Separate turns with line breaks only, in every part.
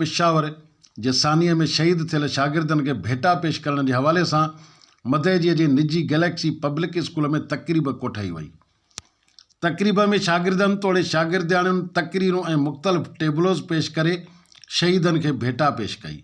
पिशावर जे सानीअ में शहीद थियल शागिर्दनि खे भेटा पेश करण जे हवाले सां मधेजीअ जे निजी गैलेक्सी पब्लिक स्कूल में तक़रीब कोठाई वई। तक़रीब में शागिर्दनि तोड़े शागिर्दियाणियुनि तक़रीरूं ऐं मुख़्तलिफ़ टेबलोज़ पेश करे शहीदनि खे भेटा पेश कई।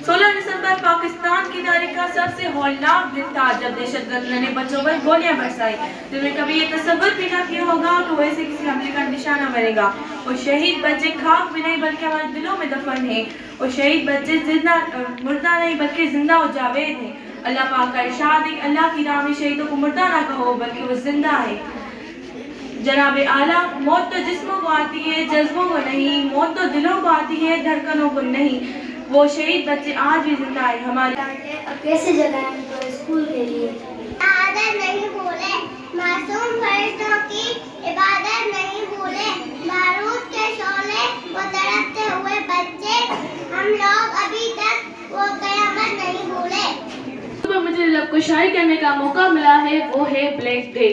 16 दिसंबर पाकिस्तान की तारीख का सबसे हौलनाक दिन था जब दहशतगर्दों ने बच्चों पर गोलियां बरसाई। तुमने कभी ये तसव्वुर भी ना किया होगा कि वैसे किसी हमले का निशाना बनेगा। और शहीद बच्चे खाक में नहीं बल्कि हमारे दिलों में दफन हैं। और शहीद बच्चे मुर्दा नहीं बल्कि जिंदा और जावेद हैं। अल्लाह पाक का इरशाद है, अल्लाह की राह में शहीदों को मुर्दा ना कहो बल्कि वो जिंदा है। जनाब आला, मौत तो जिस्मों को आती है, जज्बों को नहीं। मौत तो दिलों को आती है, धड़कनों को नहीं। वो शहीद बच्चे आज भी जिंदा है हमारे।
अब कैसे जगाएं उनको स्कूल के लिए? आदत नहीं भूले, मासूम फरिश्तों की इबादत नहीं भूले, बारूद के शोले वो तड़पते हुए बच्चे, हम लोग अभी तक वो कयामत नहीं भूले।
मुझे जब कुशाई करने का मौका मिला है वो है ब्लैक डे।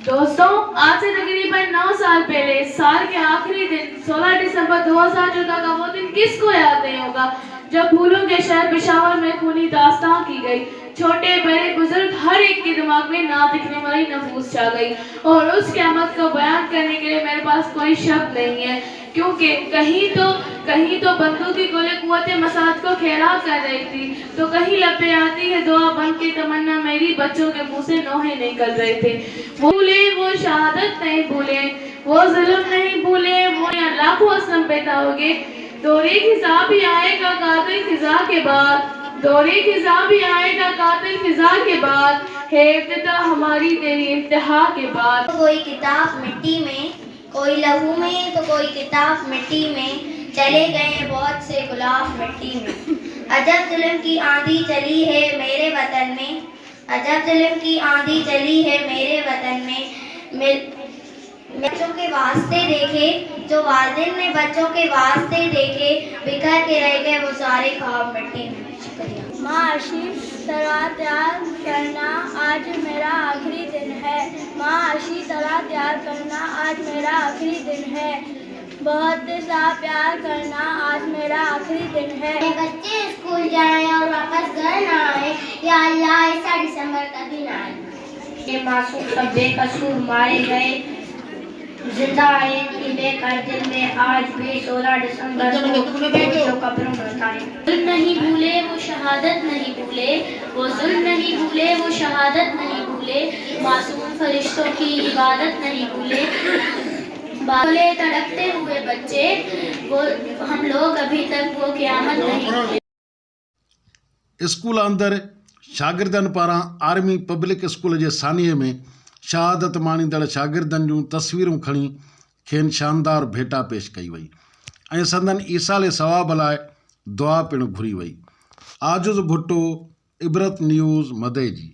दोस्तों, आज से तकरीबन 9 साल पहले साल के आखिरी दिन 16 दिसंबर 2014 का वो दिन किसको याद नहीं होगा जब फूलों के शहर पेशावर में खूनी दास्तां की गई। छोटे बड़े बुजुर्ग हर एक के दिमाग में ना दिखने वाली नफूस छा गई। और उस क़यामत को बयान करने के लिए मेरे पास कोई शब्द नहीं है, क्योंकि कहीं तो बंदूक की गोले कुव्वते मसाद को खैरात कर रही थी, तो कहीं लपे आती है दुआ बन के तमन्ना मेरी बच्चों के मुंह से नोहे निकल रहे थे। वो भूले, वो शहादत नहीं भूले, वो जुल्म नहीं भूले, वो लाखों असलम पैदा हो गए। दौरे खिजा भी आएगा कातिल खिजा के बाद, दौरे खिजा भी आएगा कातिल खिजा के बाद, है इब्तिदा हमारी तेरी इंतहा के बाद।
कोई किताब मिट्टी में, कोई लहू में, तो कोई किताब मिट्टी में, चले गए बहुत से गुलाब मिट्टी में। अजब जुल्म की आंधी चली है मेरे वतन में, अजब जुल्म की आंधी चली है मेरे वतन में। बच्चों के वास्ते देखे जो वालिदैन ने बच्चों के वास्ते देखे, बिखर के रह गए वो सारे ख्वाब मिट्टी में। शुक्रिया।
माशी तरह तैयार करना आज मेरा आखिरी दिन है, माशी तरह तैयार करना आज मेरा आखिरी दिन है, बहुत सा प्यार करना आज मेरा आखिरी दिन है।
बच्चे स्कूल जाएं और वापस घर ना आए, या अल्लाह ऐसा दिसंबर कभी ना आए।
ये मासूम सब बेकसूर मारे गए, जिंदा आए कि बेकार दिल में आज भी 16 दिसंबर को कब्रों में उतारे। जुल्म नहीं भूले वो शहादत नहीं भूले, वो जुल्म नहीं भूले वो शहादत नहीं भूले, मासूम फरिश्तों की इबादत नहीं भूले, बोले तड़पते हुए बच्चे, वो हम लोग अभी तक वो क़यामत नहीं भूले।
स्कूल अंदर शागिर्दनि पारां आर्मी पब्लिक स्कूल जे सानीअ में शहादत माणींदड़ शागिर्दनि जूं तस्वीरूं खणी खेनि शानदार भेटा पेश कई वई ऐं संदनि ईसाले सवाब लाइ दुआ पिणु घुरी वई। आजुज़ भुट्टो, इबरत न्यूज़, मधेजी।